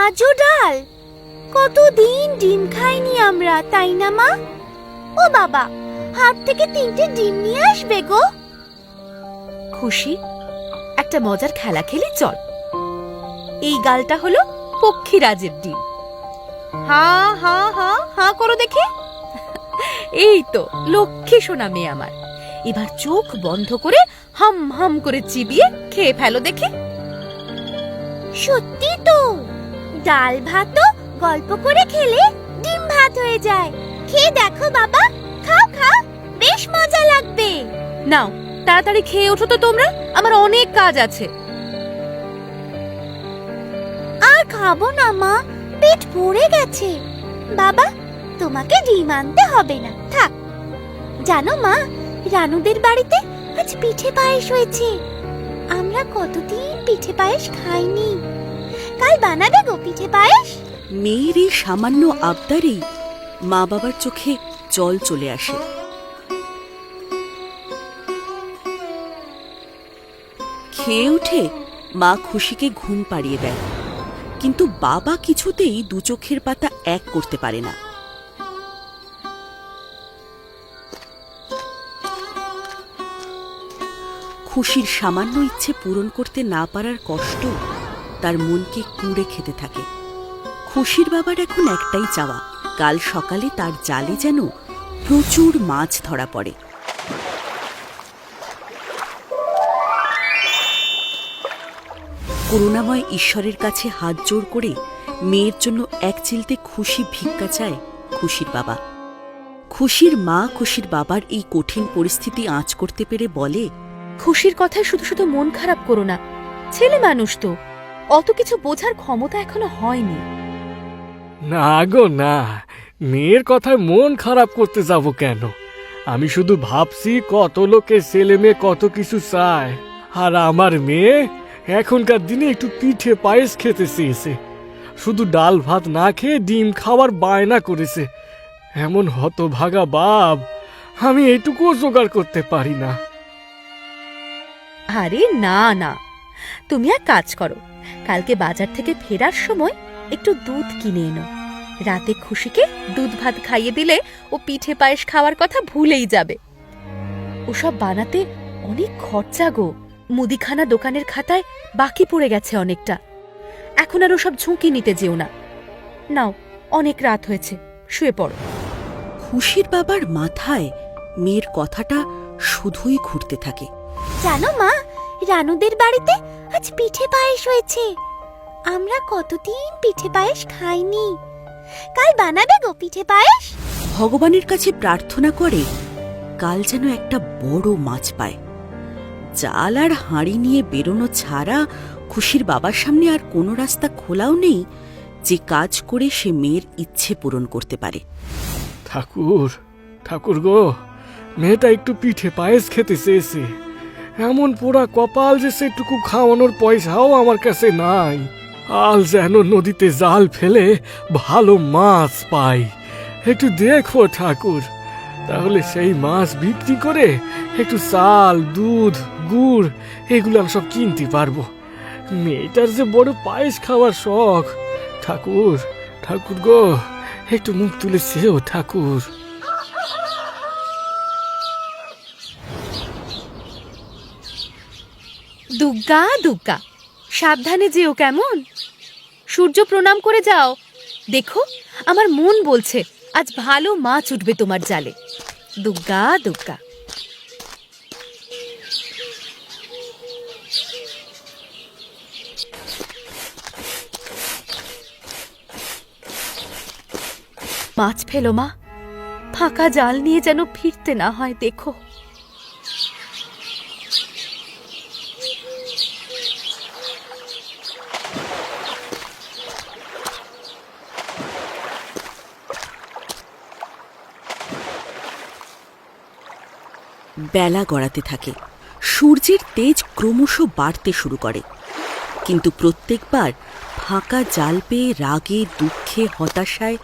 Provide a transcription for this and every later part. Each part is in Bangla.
আজও ডাল? কতদিন ডিম খাইনি আমরা, তাই না মা? ও বাবা, হাত থেকে 3টে ডিম নিয়ে আসবে গো। খুশি, একটা মজার খেলা খেলি চল। এই গালটা হলো পক্ষীরাজের ডিম। হা হা হা হা করো দেখি। এই তো লক্ষ্মী সোনা মেয়ে আমার। এবার চোখ বন্ধ করে হাম হাম করে চিবিয়ে খেয়ে ফেলো দেখি। সত্যি তো, ডাল ভাতও গল্প করে খেলে ডিম ভাত হয়ে যায়। খেয়ে দেখো বাবা, খাও খাও, বেশ মজা লাগবে। নাও তাড়াতাড়ি খেয়ে ওঠো তো তোমরা, আমার অনেক কাজ আছে। আর খাবো না মা, পেট ভরে গেছে। বাবা, তোমাকে ডিম আনতে হবে না, থাক। জানো মা, রানুদের বাড়িতে আজ পিঠে পায়েস হয়েছে। আমরা কতদিন পিঠে পায়েস খাইনি। কাল বানাবে গো পিঠে পায়েস। মেয়ের এই সামান্য আবদারেই মা বাবার চোখে জল চলে আসে। খেয়ে উঠে মা খুশিকে ঘুম পাড়িয়ে দেয়, কিন্তু বাবা কিছুতেই দু চোখের পাতা এক করতে পারে না। খুশির সামান্য ইচ্ছে পূরণ করতে না পারার কষ্ট তার মনকে কুঁড়ে খেতে থাকে। খুশির বাবার এখন একটাই চাওয়া, কাল সকালে তার জালে যেন প্রচুর মাছ ধরা পড়ে। করুণাময় ঈশ্বরের কাছে হাত জোড় করে মেয়ের জন্য এক চিলতে খুশি ভিক্ষা চায় খুশির বাবা। খুশির মা খুশির বাবার এই কঠিন পরিস্থিতি আঁচ করতে পেরে বলে, খুশির কথায় শুধু শুধু মন খারাপ করো না, ছেলে মানুষ তো, অত কিছু বোঝার ক্ষমতা এখনো হয়নি। না গো না, মেয়ের কথায় মন খারাপ করতে যাব কেন? আমি শুধু ভাবছি কত লোকের ছেলে মেয়ে কত কিছু চায়, আর আমার মেয়ে এখনকার দিনে একটু পিঠে পায়েস খেতে চেয়েছে, শুধু ডাল ভাত না খেয়ে ডিম খাওয়ার বায়না করেছে। এমন হতভাগা বাপ, আমি এইটুকুও জোগাড় করতে পারি না। আরে না না, তুমি এক কাজ করো, কালকে বাজার থেকে ফেরার সময় একটু দুধ কিনে এনো। রাতে খুশিকে দুধ ভাত খাইয়ে দিলে ও পিঠে পায়েস খাওয়ার কথা ভুলেই যাবে। ওসব বানাতে অনেক খরচা গো, মুদিখানা দোকানের খাতায় বাকি পড়ে গেছে অনেকটা। এখন আর ওসব ঝুঁকি নিতে যেও না। নাও, অনেক রাত হয়েছে, শুয়ে পড়ো। খুশির বাবার মাথায় মেয়ের কথাটা শুধুই ঘুরতে থাকে। জানো মা, রানুদের বাড়িতে আজ পিঠে পায়েস হয়েছে। আমরা কতদিন পিঠে পায়েস খাইনি। কাল বানাবে গো পিঠে পায়েস। ভগবানের কাছে প্রার্থনা করে কাল যেন একটা বড় মাছ পায়। জাল আর হাঁড়ি নিয়ে বেরোনো ছাড়া খুশির বাবার সামনে আর কোনো রাস্তা খোলাও নেই যে কাজ করে সে মেয়ের ইচ্ছে পূরণ করতে পারে। ঠাকুর, ঠাকুর গো, মেয়েটা একটু পিঠে পায়েস খেতে চেয়েছে। এমন পোড়া কপাল যে সেটুকু খাওয়ানোর পয়সাও আমার কাছে নাই। আল যেন নদীতে জাল ফেলে ভালো মাছ পাই, একটু দেখো ঠাকুর, তাহলে সেই মাছ বিক্রি করে একটু চাল, দুধ, গুড় এগুলো আমি সব কিনতে পারবো। মেয়েটার যে বড় পায়েস খাওয়ার শখ। ঠাকুর, ঠাকুর গো, একটু মুখ তুলে চেয়েও ঠাকুর। দুগ্গা দুগ্গা, সাবধানে যেও কেমন। সূর্য প্রণাম করে যাও। দেখো, আমার মন বলছে আজ ভালো মাছ উঠবে তোমার জালে। দুগ্গা দুগ্গা। মাছ ফেলো মা, ফাঁকা জাল নিয়ে যেন ফিরতে না হয়। দেখো, বেলা গড়াতে থাকে, সূর্যের তেজ ক্রমশ বাড়তে শুরু করে, কিন্তু প্রত্যেকবার ফাঁকা জাল পেয়ে রাগে, দুঃখে, হতাশায়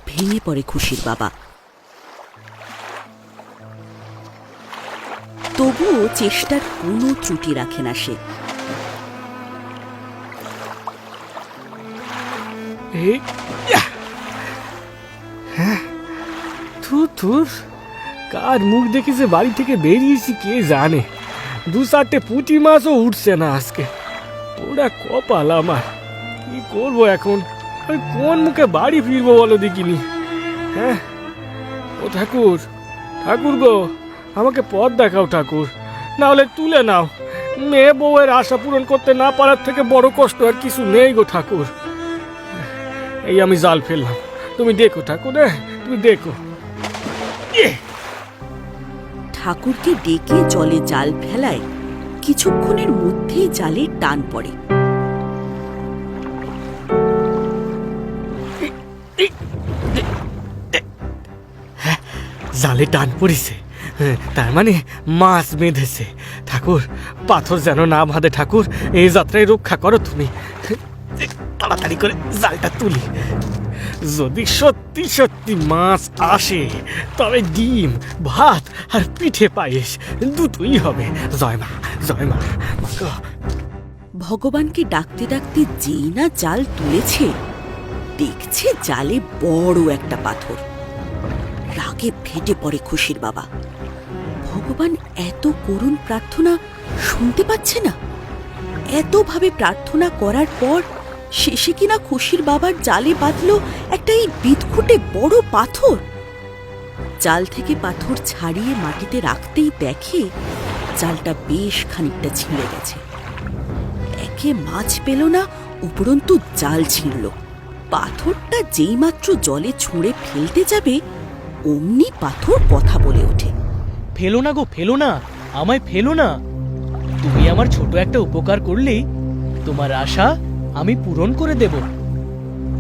ভেঙে পড়ে খুশির বাবা। তবুও চেষ্টার কোনো ত্রুটি রাখে না সে। এই ইয়া! হ্যাঁ, থুর থুর, কার মুখ দেখে যে বাড়ি থেকে বেরিয়েছি কে জানে। 2-4টে পুঁটি মাছও উঠছে না আজকে। ওরা কপাল আমার, কি করবো এখন? আমি কোন মুখে বাড়ি ফিরবো বলো দেখিনি। হ্যাঁ, ও ঠাকুর, ঠাকুর গো, আমাকে পথ দেখাও ঠাকুর, না হলে তুলে নাও। মেয়ে বউয়ের আশা পূরণ করতে না পারার থেকে বড় কষ্ট আর কিছু নেই গো ঠাকুর। এই আমি জাল ফেললাম, তুমি দেখো ঠাকুর, তুমি দেখো। ঠাকুরকে ডেকে জলে জাল ফেলায় কিছুক্ষণের মধ্যেই জালে টান পড়ে। জালে টান পড়েছে, তার মানে মাছ বেঁধেছে। ঠাকুর, পাথর যেন না বাঁধে ঠাকুর, এই যাত্রায় রক্ষা করো তুমি। তাড়াতাড়ি করে জালটা তুলি। যদি সত্যি সত্যি মাছ আসে তবে ডিম, ভাত আর পিঠে পায়েস দুটোই হবে। জয় মা, জয় মা। ভগবানকে ডাকতে ডাকতে যেই না জাল তুলেছে, দেখছে জালে বড় একটা পাথর। রাগে ফেটে পড়ে খুশির বাবা। ভগবান এত করুণ প্রার্থনা শুনতে পাচ্ছে না? এতভাবে প্রার্থনা করার পর শেষে কিনা খুশির বাবার জালে বাঁধলো একটা এই বিদঘুটে বড় পাথর। জাল থেকে পাথর ছাড়িয়ে মাটিতে রাখতেই দেখে জালটা বেশ খানিকটা ছিঁড়ে গেছে। একে মাছ পেল না, উপরন্তু জাল ছিঁড়ল। পাথরটা যেই মাত্র জলে ছুঁড়ে ফেলতে যাবে, অমনি পাথর কথা বলে ওঠে। ফেলো না গো, ফেলো না, আমায় ফেলো না। তুমি আমার ছোট একটা উপকার করলেই তোমার আশা আমি পূরণ করে দেব।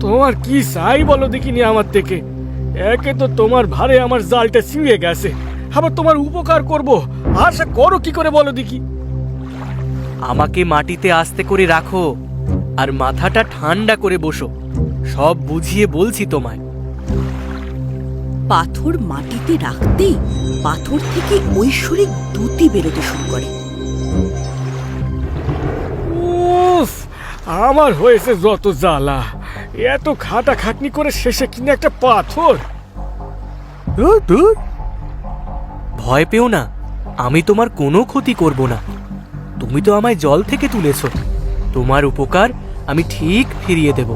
তোমার কি চাই বলো দেখিনি আমার থেকে? একে তো তোমার ভারে আমার জালটা ছিঁড়ে গেছে, আবার তোমার উপকার করব আশা করো কি করে বলো দেখি? আমাকে মাটিতে আস্তে করে রাখো আর মাথাটা ঠান্ডা করে বসো, সব বুঝিয়ে বলছি তোমায়। পাথর মাটিতে রাখতেই পাথর থেকে ঐশ্বরিক দ্যুতি বেরোতে শুরু করে। উফ, আমার হয়েছে যত জ্বালা, এত খাটাখাটনি করে শেষে কিনে একটা পাথর। ভয় পেও না, আমি তোমার কোনো ক্ষতি করব না। তুমি তো আমায় জল থেকে তুলেছ, তোমার উপকার আমি ঠিক ফিরিয়ে দেব।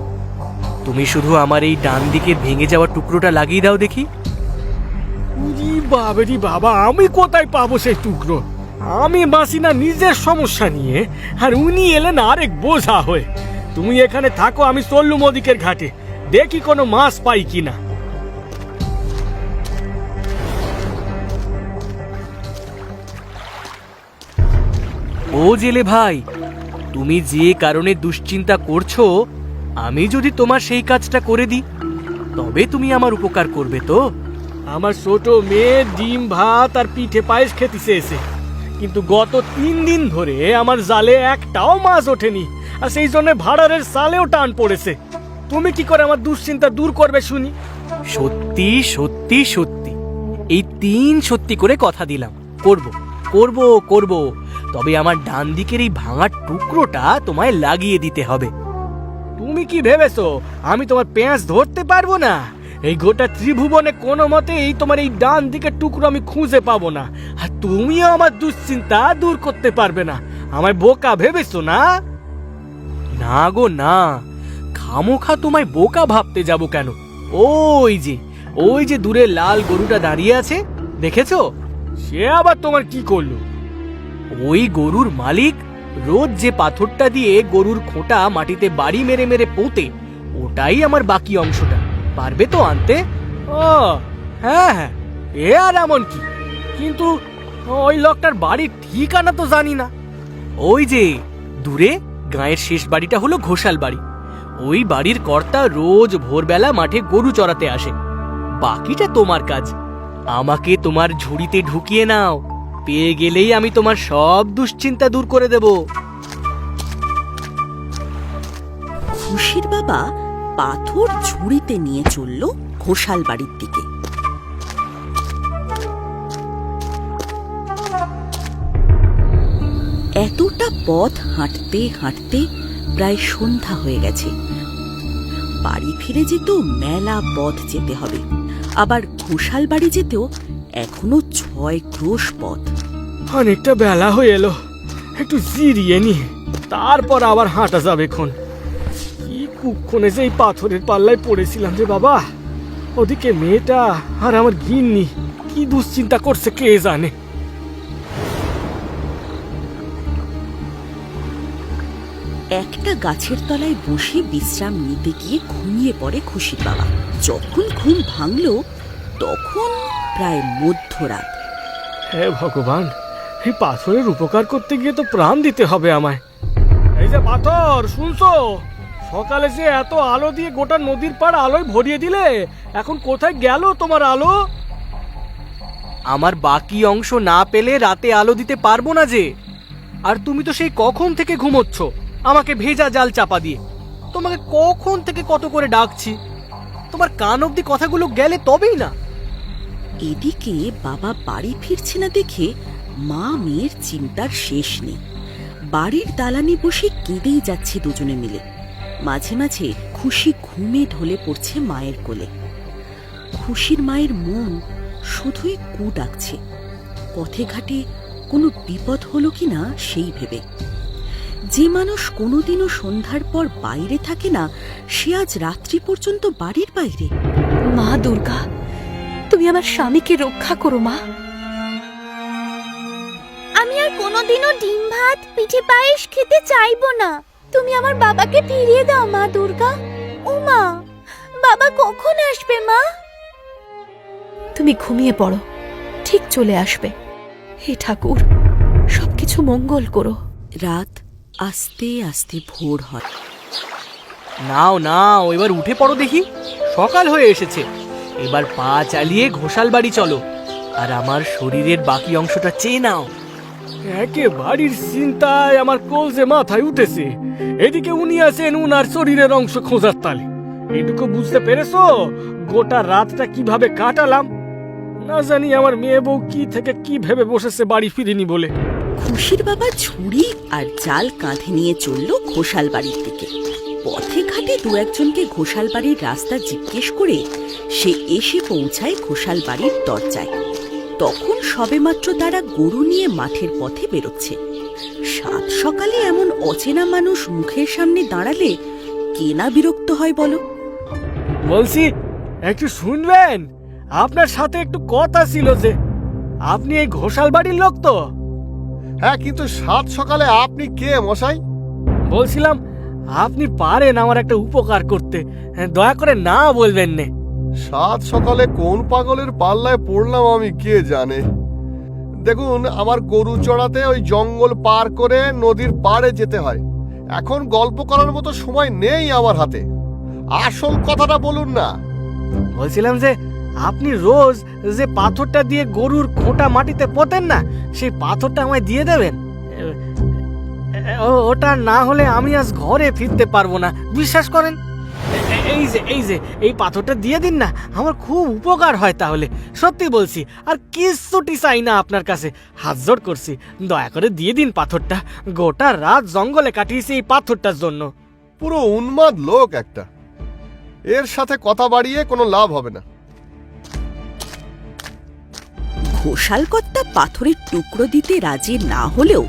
তুমি শুধু আমার এই ডান দিকের ভেঙে যাওয়া টুকরোটা লাগিয়ে দাও দেখি। উরি বাবারি বাবা, আমি কোথায় পাবো সেই টুকরো? আমি বাঁচি না নিজের সমস্যা নিয়ে, আর উনি এলেন আরেক বোঝা হয়ে। তুমি এখানে থাকো, আমি চললুম ওদিকের ঘাটে, দেখি কোনো মাছ পাই কিনা। ও জেলে ভাই, তুমি যে কারণে দুশ্চিন্তা করছো, আমি যদি তোমার সেই কাজটা করে দিই তবে তুমি আমার উপকার করবে তো? আমার ছোট মেয়ে ডিম ভাত আর পিঠে পায়েস খেতে চেয়েছে, কিন্তু গত 3 দিন ধরে আমার জালে একটাও মাছ ওঠেনি, আর সেই জন্য ভাড়ারের সালেও টান পড়েছে। তুমি কি করে আমার দুশ্চিন্তা দূর করবে শুনি? সত্যি সত্যি সত্যি, এই 3 সত্যি করে কথা দিলাম, করব করব করব। তবে আমার ডান দিকের এই ভাঙা টুকরোটা তোমায় লাগিয়ে দিতে হবে। তুমি কি ভেবেছো আমি তোমার পেঁয়াজ ধরতে পারবো না? এই গোটা ত্রিভুবনে কোনো মতে এই তোমার এই ডান দিকের টুকরো আমি খুঁজে পাবো না, আর তুমিও আমার দুশ্চিন্তা দূর করতে পারবে না। আমায় বোকা ভেবেছো না? না গো না, খামোখা তোমায় বোকা ভাবতে যাব কেন? ওই যে দূরে লাল গরুটা দাঁড়িয়ে আছে, দেখেছো? সে আবার তোমার কি করলো? ওই গরুর মালিক রোজ যে পাথরটা দিয়ে গরুর খোঁটা মাটিতে বাড়ি মেরে মেরে পোঁতে, ওটাই আমার বাকি অংশটা। পারবে তো আনতে? ও হ্যাঁ হ্যাঁ, এ আর এমন কি, কিন্তু ওই লোকটার বাড়ির ঠিকানা তো জানি না। ওই যে দূরে গায়ের শেষ বাড়িটা হলো ঘোষাল বাড়ি। ওই বাড়ির কর্তা রোজ ভোরবেলা মাঠে গরু চড়াতে আসে। বাকিটা তোমার কাজ। আমাকে তোমার ঝুড়িতে ঢুকিয়ে নাও, পেয়ে গেলেই আমি তোমার সব দুশ্চিন্তা দূর করে দেব। খুশির বাবা পাথর ঝুড়িতে নিয়ে চলল ঘোষাল বাড়ির দিকে। এতটা পথ হাঁটতে হাঁটতে প্রায় সন্ধ্যা হয়ে গেছে। বাড়ি ফিরে যেত মেলা পথ যেতে হবে, আবার ঘোষাল বাড়ি যেতেও এখনো 6 ক্রোশ পথ। অনেকটা বেলা হয়ে এলো, একটু জিরিয়ে নি, তারপর আবার হাঁটা যাবে খন। কি কুক্ষণে যে এই পাথরের পাল্লায় পড়েছিলাম রে বাবা। ওদিকে মেয়েটা আর আমার গিন্নি কি দুশ্চিন্তা করছে কে জানে। একটা গাছের তলায় বসে বিশ্রাম নিতে গিয়ে ঘুমিয়ে পড়ে খুশির বাবা। যখন ঘুম ভাঙল তখন প্রায় মধ্যরাত। হে ভগবান, এই পাথরের উপকার করতে গিয়ে তো প্রাণ দিতে হবে আমায়। এই যে পাথর, শুনছো? সকালে যে এত আলো দিয়ে গোটা নদীর পাড় আলোয় ভরিয়ে দিলে, এখন কোথায় গেল তোমার আলো? আমার বাকি অংশ না পেলে রাতে আলো দিতে পারবো না যে। আর তুমি তো সেই কখন থেকে ঘুমোচ্ছ আমাকে ভেজা জাল চাপা দিয়ে। তোমাকে কখন থেকে কত করে ডাকছি, তোমার কান অব্দি কথাগুলো গেলে তবেই না। এদিকে বাবা বাড়ি ফিরছে না দেখে মা মেয়ের চিন্তার শেষ নেই। বাড়ির দালানে বসে কেঁদেই যাচ্ছে দুজনে মিলে। মাঝে মাঝে খুশি ঘুমে ঢলে পড়ছে মায়ের কোলে। খুশির মায়ের মন শুধুই কু ডাকছে, পথে ঘাটে কোনো বিপদ হলো কিনা সেই ভেবে। যে মানুষ কোনোদিনও সন্ধ্যার পর বাইরে থাকে না, সে আজ রাত্রি পর্যন্ত বাড়ির বাইরে। মা দুর্গা, তুমি আমার স্বামীকে রক্ষা করো মা। আমি আর কোনোদিনও ডিম ভাত পিঠে পায়েস খেতে চাইবো না। তুমি আমার বাবাকে ফিরিয়ে দাও মা দুর্গা। ও মা, বাবা কখন আসবে মা? তুমি ঘুমিয়ে পড়ো, ঠিক চলে আসবে। হে ঠাকুর, সবকিছু মঙ্গল করো। রাত আস্তে আস্তে ভোর হয়। নাও নাও, এবার উঠে পড়ো দেখি, সকাল হয়ে এসেছে। এবার পা চালিয়ে ঘোষাল বাড়ি চলো, আর আমার শরীরের বাকি অংশটা চেয়ে নাও। একে বাড়ির চিন্তায় আমার কলজে মাথায় উঠেছে। এদিকে উনি আছেন উনার শরীরের অংশ খোঁজার তালে। এটুকু বুঝতে পেরেছো গোটা রাতটা কিভাবে কাটালাম? না জানি আমার মেয়ে বউ কি থেকে কি ভেবে বসেছে বাড়ি ফিরিনি বলে। খুশির বাবা ঝুড়ি আর জাল কাঁধে নিয়ে চলল ঘোষাল বাড়ির দিকে। পথে ঘাটে দু একজনকে ঘোষাল বাড়ির রাস্তা জিজ্ঞেস করে সে এসে পৌঁছায় ঘোষাল বাড়ির দরজায়। তখন সবেমাত্র তারা গরু নিয়ে মাঠের পথে বেরোচ্ছে। সাত সকালে এমন অচেনা মানুষ মুখের সামনে দাঁড়ালে কে না বিরক্ত হয় বলো? বলছি, একটু শুনবেন? আপনার সাথে একটু কথা ছিল যে। আপনি এই ঘোষাল বাড়ির লোক তো? হ্যাঁ, কিন্তু সাত সকালে আপনি কে মশাই? বলছিলাম, আপনি পারেন আমার একটা উপকার করতে, দয়া করে না বলবেন নে। সাত সকালে কোন পাগলের পাল্লায় পড়লাম আমি কে জানে। দেখুন, আমার গরু চড়াতে ওই জঙ্গল পার করে নদীর পাড়ে যেতে হয়। এখন গল্প করার মতো সময় নেই আমার হাতে। আসল কথাটা বলুন না। বলছিলাম যে আপনি রোজ যে পাথরটা দিয়ে গরুর খোঁটা মাটিতে পোতেন না, সেই পাথরটা আমায় দিয়ে দেবেন। ওটা না হলে আমি আজ ঘরে ফিরতে পারবো না, বিশ্বাস করেন। এই পাথরটা দিয়ে দিন না, আমার খুব উপকার হয় তাহলে। সত্যি বলছি, আর কিচ্ছুটি চাই না আপনার কাছে, হাত জোড় করছি, দয়া করে দিয়ে দিন পাথরটা। গোটা রাত জঙ্গলে কাটিয়েছি এই পাথরটার জন্য। পুরো উন্মাদ লোক একটা। এর সাথে কথা বাড়িয়ে কোনো লাভ হবে না। ঘোষাল কর্তা পাথরের টুকরো দিতে রাজি না হলেও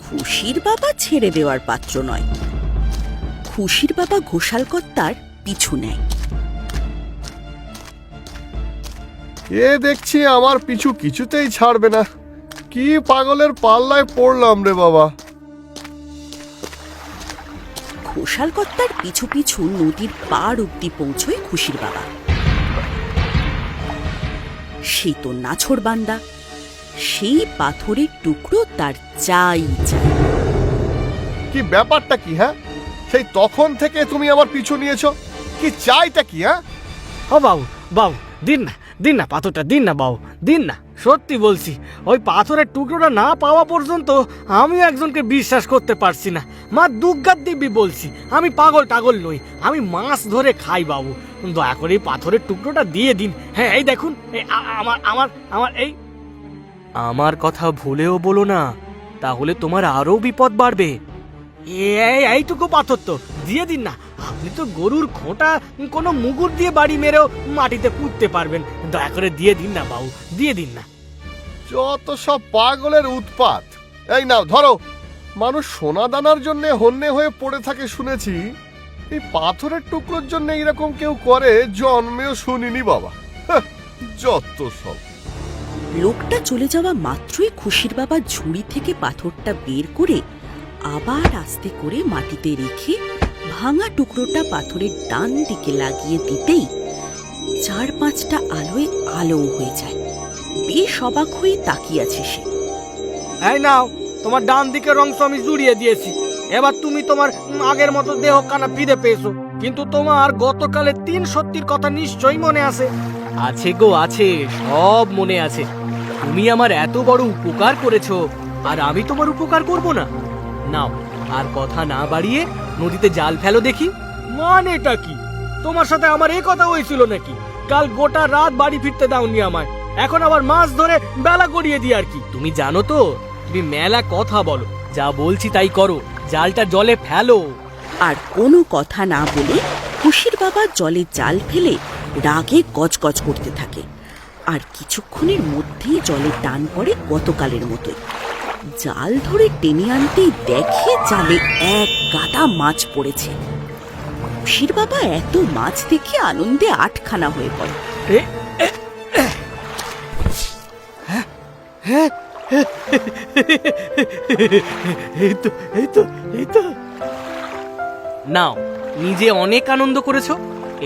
খুশির বাবা ছেড়ে দেওয়ার পাত্র নয়। খুশির বাবা ঘোষাল কর্তার পিছু নেয়। এ দেখছি আমার পিছু কিছুতেই ছাড়বে না। কি পাগলের পাল্লায় পড়লাম রে বাবা। ঘোষাল কর্তার পিছু পিছু নদীর পাড় অব্দি পৌঁছয় খুশির বাবা। সে তো নাছোড় বান্দা, সেই পাথরের টুকরো তার চাই চাই। কি ব্যাপারটা কি? হ্যাঁ, সেই তখন থেকে তুমি আমার পিছু নিয়েছো। কি চাইটা কি? হ্যাঁ বাবু, বাবু দিন না পাথরটা, দিন না বাবু, দিন না। সত্যি বলছি, ওই পাথরের টুকরোটা না পাওয়া পর্যন্ত আমি একজনকে বিশ্বাস করতে পারছি না। মা দুর্গার দিব্যি বলছি, আমি পাগল টাগল নই, আমি মাছ ধরে খাই বাবু। দয়া করে এই পাথরের টুকরোটা দিয়ে দিন। হ্যাঁ, এই দেখুন, আমার কথা ভুলেও বলো না, তাহলে তোমার আরো বিপদ বাড়বে। এইটুকু পাথর তো দিয়ে দিন না, আপনি তো গরুর খোঁটা কোনো মুগুর দিয়ে বাড়ি মেরেও মাটিতে পুঁততে পারবেন, দয়া করে দিয়ে দিন না বাবু, দিয়ে দিন না। যত সব পাগলের উৎপাত। এই নাও ধরো। মানুষ সোনা দানার জন্য হন্যে হয়ে পড়ে থাকে শুনেছি, এই পাথরের টুকরোর জন্য এরকম কেউ করে জন্মেও শুনিনি বাবা। হাহ, যত সব। লোকটা চলে যাওয়া মাত্রই খুশির বাবা ঝুড়ি থেকে পাথরটা বের করে আবার আস্তে করে মাটিতে রেখে ভাঙা টুকরোটা পাথরের ডান দিকে লাগিয়ে দিতেই 4-5টা আলোয় আলো হয়ে যায়। বেশ অবাক হয়ে তাকিয়ে আছে সে। এই নাও, তোমার ডান দিকের অংশ আমি জুড়িয়ে দিয়েছি, এবার তুমি তোমার আগের মতো দেহ কানা ফিরে পেয়েছো। কিন্তু তোমার গতকালের 3 সত্যির কথা নিশ্চয়ই মনে আছে। আছে গো আছে, সব মনে আছে। তুমি আমার এত বড় উপকার করেছো, আর আমি তোমার উপকার করব না? নাও, আর কথা না বাড়িয়ে নদীতে জাল ফেলো দেখি। মানেটা কি? তোমার সাথে আমার এই কথা হয়েছিল নাকি? কাল গোটা রাত বাড়ি ফিরতে দাওনি আমায়, এখন আবার মাছ ধরে বেলা গড়িয়ে দিয়ে আর কি। তুমি জানো তো, তুমি মেলা কথা বলো, যা বলছি তাই করো, জালটা জলে ফেলো। আর কোনো কথা না বলে খুশির বাবা জলে জাল ফেলে রাগে গজগজ করতে থাকে। আর কিছুক্ষণের মধ্যেই জলে টান পড়ে গতকালের মতোই। জাল ধরে টেনে আনতেই দেখে জালে এক গাদা মাছ পড়েছে। খুশির বাবা এত মাছ দেখে আনন্দে আটখানা হয়ে পড়ে। নাও, নিজে অনেক আনন্দ করেছো,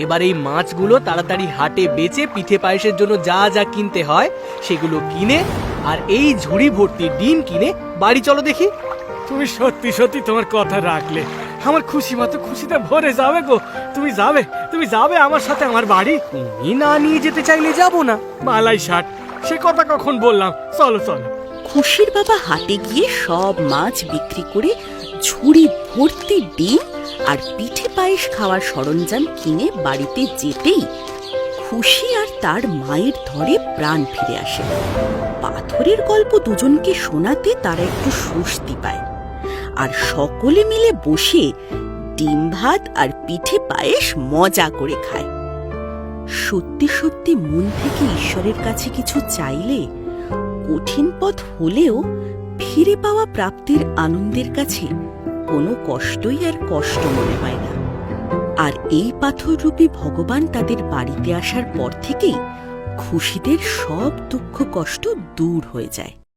এবার এই মাছগুলো তাড়াতাড়ি হাটে বেচে পিঠে পায়েসের জন্য যা যা কিনতে হয় সেগুলো কিনে, আর এই ঝুড়ি ভর্তি ডিম কিনে বাড়ি চলো দেখি। তুমি সত্যি সত্যি তোমার কথা রাখলে, আমার খুশি মতো খুশিতে ভরে যাবে গো। তুমি যাবে আমার সাথে আমার বাড়ি। তুমি না নিয়ে যেতে চাইলে যাবো না। মালাই ষাট, সে কথা কখন বললাম? চলো চলো। খুশির বাবা হাটে গিয়ে সব মাছ বিক্রি করে ঝুড়ি ভর্তি ডিম আর পিঠে পায়েস খাওয়ার সরঞ্জাম কিনে বাড়িতে যেতেই খুশি আর তার মায়ের ধরে প্রাণ ফিরে আসে। পাথরের গল্প দুজনকে শোনাতে তারা একটু স্বস্তি পায়, আর সকলে মিলে বসে ডিম ভাত আর পিঠে পায়েস মজা করে খায়। সত্যি সত্যি মন থেকে ঈশ্বরের কাছে কিছু চাইলে কঠিন পথ হলেও ফিরে পাওয়া প্রাপ্তির আনন্দের কাছে কোনো কষ্টই আর কষ্ট মনে হয় না। আর এই পাথররূপী ভগবান তাদের বাড়িতে আসার পর থেকেই খুশিদের সব দুঃখ কষ্ট দূর হয়ে যায়।